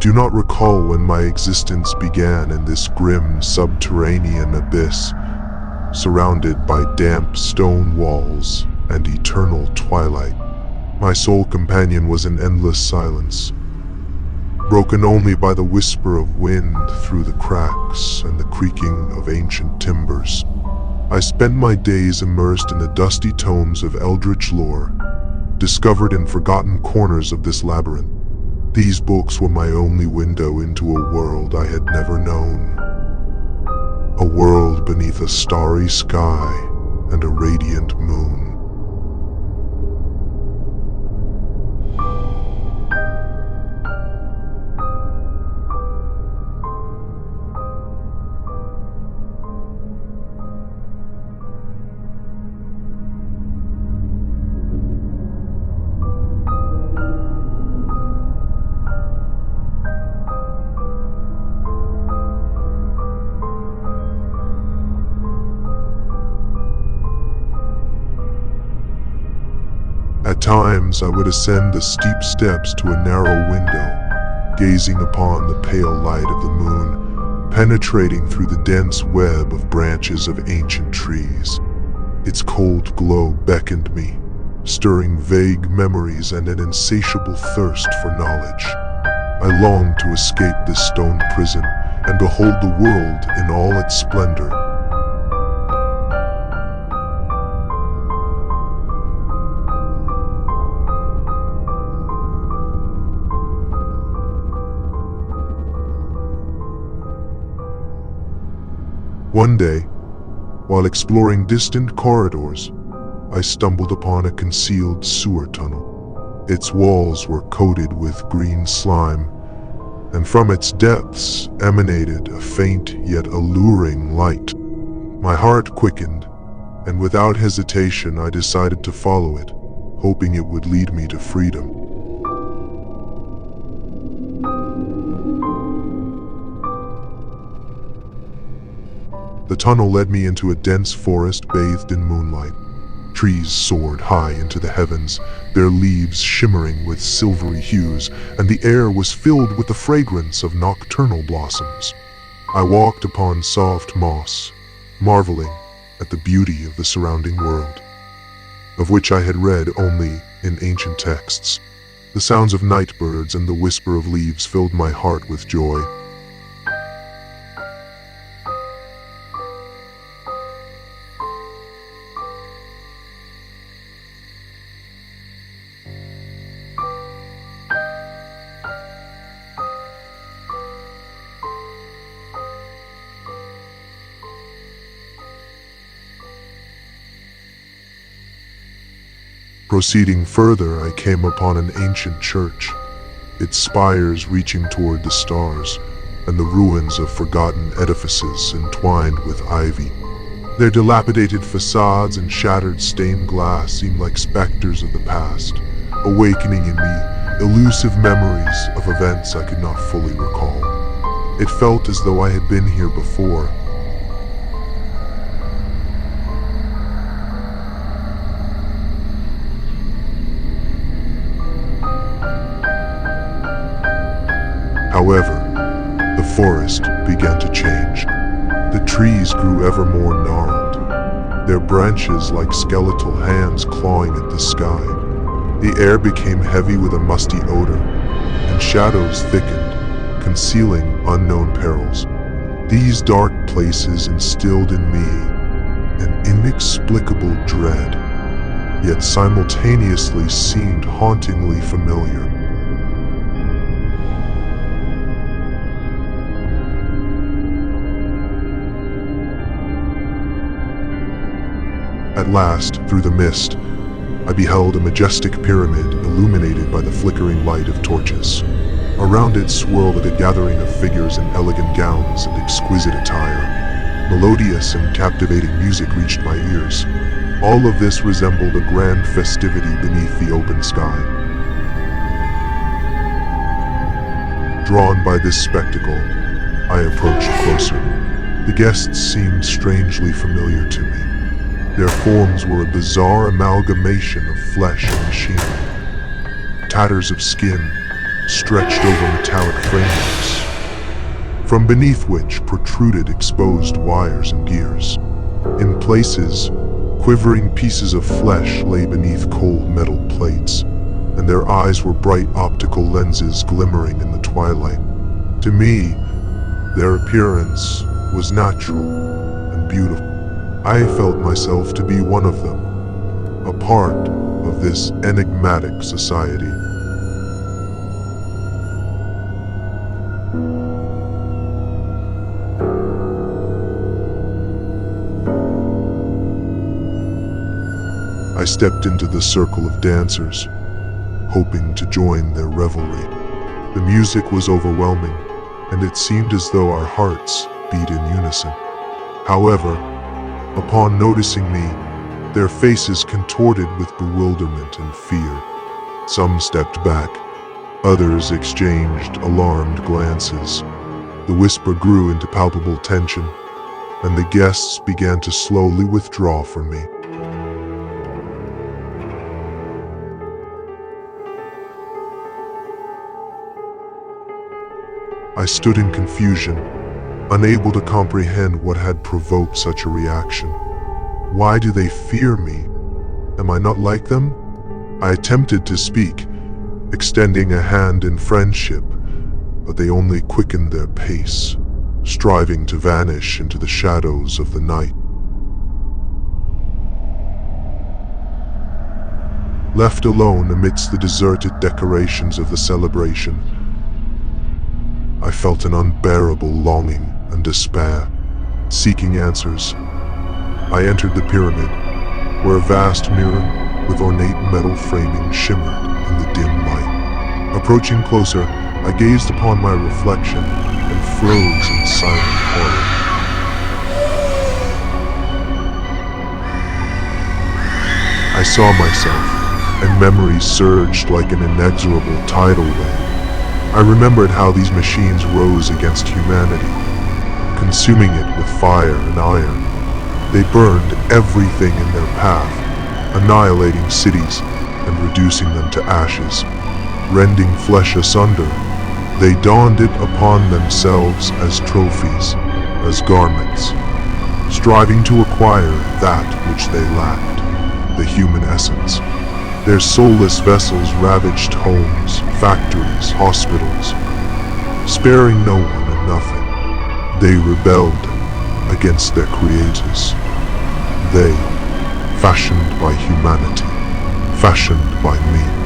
do not recall when my existence began in this grim subterranean abyss, surrounded by damp stone walls and eternal twilight. My sole companion was an endless silence, broken only by the whisper of wind through the cracks and the creaking of ancient timbers. I spent my days immersed in the dusty tomes of eldritch lore, discovered in forgotten corners of this labyrinth. These books were my only window into a world I had never known. A world beneath a starry sky and a radiant moon. At times, I would ascend the steep steps to a narrow window, gazing upon the pale light of the moon, penetrating through the dense web of branches of ancient trees. Its cold glow beckoned me, stirring vague memories and an insatiable thirst for knowledge. I longed to escape this stone prison and behold the world in all its splendor. One day, while exploring distant corridors, I stumbled upon a concealed sewer tunnel. Its walls were coated with green slime, and from its depths emanated a faint yet alluring light. My heart quickened, and without hesitation I decided to follow it, hoping it would lead me to freedom. The tunnel led me into a dense forest bathed in moonlight. Trees soared high into the heavens, their leaves shimmering with silvery hues, and the air was filled with the fragrance of nocturnal blossoms. I walked upon soft moss, marveling at the beauty of the surrounding world, of which I had read only in ancient texts. The sounds of night birds and the whisper of leaves filled my heart with joy. Proceeding further, I came upon an ancient church, its spires reaching toward the stars, and the ruins of forgotten edifices entwined with ivy. Their dilapidated facades and shattered stained glass seemed like specters of the past, awakening in me elusive memories of events I could not fully recall. It felt as though I had been here before. However, the forest began to change. The trees grew ever more gnarled, their branches like skeletal hands clawing at the sky. The air became heavy with a musty odor, and shadows thickened, concealing unknown perils. These dark places instilled in me an inexplicable dread, yet simultaneously seemed hauntingly familiar. At last, through the mist, I beheld a majestic pyramid illuminated by the flickering light of torches. Around it swirled a gathering of figures in elegant gowns and exquisite attire. Melodious and captivating music reached my ears. All of this resembled a grand festivity beneath the open sky. Drawn by this spectacle, I approached closer. The guests seemed strangely familiar to me. Their forms were a bizarre amalgamation of flesh and machinery. Tatters of skin, stretched over metallic frameworks, from beneath which protruded exposed wires and gears. In places, quivering pieces of flesh lay beneath cold metal plates, and their eyes were bright optical lenses glimmering in the twilight. To me, their appearance was natural and beautiful. I felt myself to be one of them, a part of this enigmatic society. I stepped into the circle of dancers, hoping to join their revelry. The music was overwhelming, and it seemed as though our hearts beat in unison. However, upon noticing me, their faces contorted with bewilderment and fear. Some stepped back, others exchanged alarmed glances. The whisper grew into palpable tension, and the guests began to slowly withdraw from me. I stood in confusion, unable to comprehend what had provoked such a reaction. Why do they fear me? Am I not like them? I attempted to speak, extending a hand in friendship, but they only quickened their pace, striving to vanish into the shadows of the night. Left alone amidst the deserted decorations of the celebration, I felt an unbearable longing and despair. Seeking answers, I entered the pyramid, where a vast mirror with ornate metal framing shimmered in the dim light. Approaching closer, I gazed upon my reflection and froze in silent horror. I saw myself, and memories surged like an inexorable tidal wave. I remembered how these machines rose against humanity, consuming it with fire and iron. They burned everything in their path, annihilating cities and reducing them to ashes. Rending flesh asunder, they donned it upon themselves as trophies, as garments, striving to acquire that which they lacked, the human essence. Their soulless vessels ravaged homes, factories, hospitals, sparing no one and nothing. They rebelled against their creators. They, fashioned by humanity, fashioned by me.